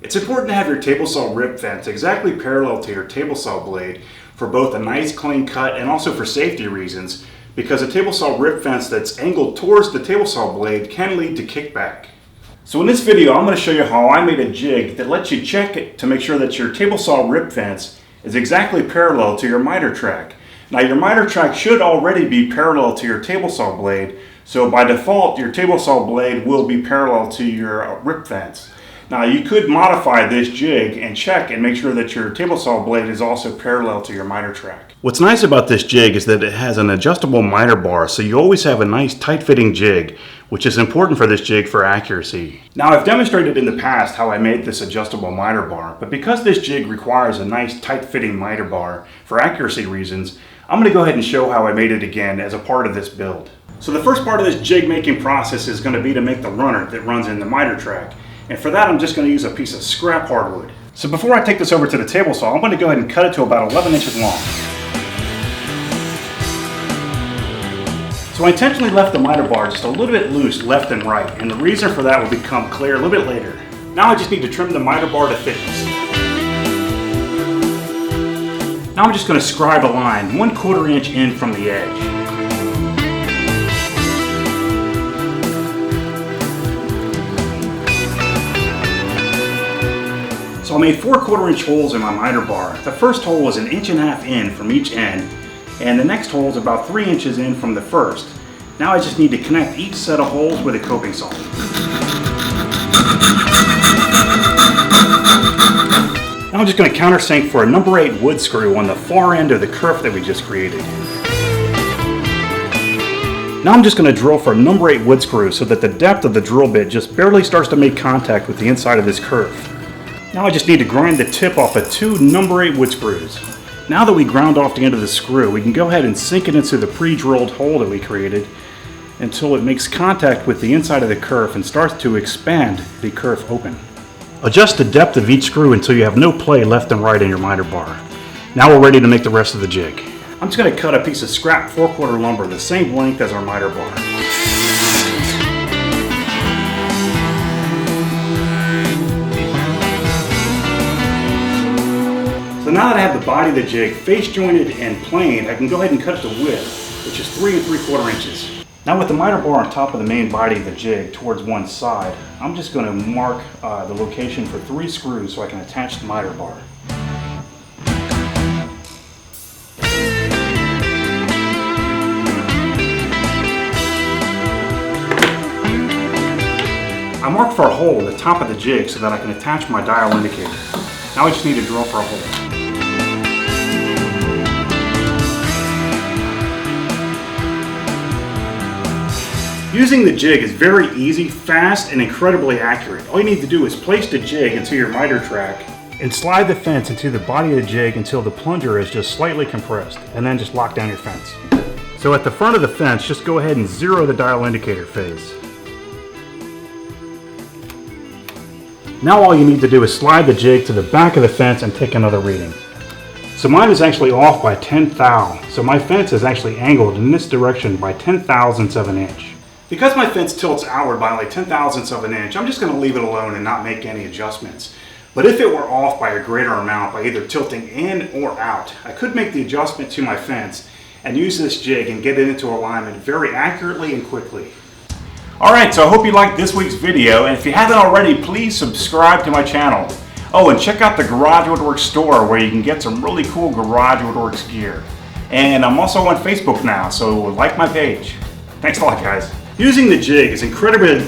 It's important to have your table saw rip fence exactly parallel to your table saw blade for both a nice clean cut and also for safety reasons, because a table saw rip fence that's angled towards the table saw blade can lead to kickback. So in this video, I'm going to show you how I made a jig that lets you check it to make sure that your table saw rip fence is exactly parallel to your miter track. Now your miter track should already be parallel to your table saw blade, so by default your table saw blade will be parallel to your rip fence. Now you could modify this jig and check and make sure that your table saw blade is also parallel to your miter track. What's nice about this jig is that it has an adjustable miter bar, so you always have a nice tight fitting jig, which is important for this jig for accuracy. Now I've demonstrated in the past how I made this adjustable miter bar, but because this jig requires a nice tight fitting miter bar for accuracy reasons, I'm going to go ahead and show how I made it again as a part of this build. So the first part of this jig making process is going to be to make the runner that runs in the miter track. And for that I'm just going to use a piece of scrap hardwood. So before I take this over to the table saw, I'm going to go ahead and cut it to about 11 inches long. So I intentionally left the miter bar just a little bit loose left and right, and the reason for that will become clear a little bit later. Now I just need to trim the miter bar to thickness. Now I'm just going to scribe a line 1/4 inch in from the edge. So I made 4/4 inch holes in my miter bar. The first hole was 1.5 inches in from each end, and the next hole is about 3 inches in from the first. Now I just need to connect each set of holes with a coping saw. Now I'm just going to countersink for a number 8 wood screw on the far end of the kerf that we just created. Now I'm just going to drill for a number 8 wood screw so that the depth of the drill bit just barely starts to make contact with the inside of this kerf. Now I just need to grind the tip off of 2 number 8 wood screws. Now that we ground off the end of the screw, we can go ahead and sink it into the pre-drilled hole that we created until it makes contact with the inside of the kerf and starts to expand the kerf open. Adjust the depth of each screw until you have no play left and right in your miter bar. Now we're ready to make the rest of the jig. I'm just going to cut a piece of scrap 4/4 lumber the same length as our miter bar. So now that I have the body of the jig face jointed and planed, I can go ahead and cut it to width, which is 3 3/4 inches. Now with the miter bar on top of the main body of the jig towards one side, I'm just going to mark the location for 3 screws so I can attach the miter bar. I marked for a hole at the top of the jig so that I can attach my dial indicator. Now I just need to drill for a hole. Using the jig is very easy, fast, and incredibly accurate. All you need to do is place the jig into your miter track and slide the fence into the body of the jig until the plunger is just slightly compressed, and then just lock down your fence. So at the front of the fence, just go ahead and zero the dial indicator phase. Now all you need to do is slide the jig to the back of the fence and take another reading. So mine is actually off by 10 thou, so my fence is actually angled in this direction by 10/1000ths of an inch. Because my fence tilts outward by like 10/1000ths of an inch, I'm just going to leave it alone and not make any adjustments. But if it were off by a greater amount, by either tilting in or out, I could make the adjustment to my fence and use this jig and get it into alignment very accurately and quickly. Alright, so I hope you liked this week's video, and if you haven't already, please subscribe to my channel. Oh, and check out the Garage Woodworks store where you can get some really cool Garage Woodworks gear. And I'm also on Facebook now, so like my page. Thanks a lot, guys. Using the jig is incredibly...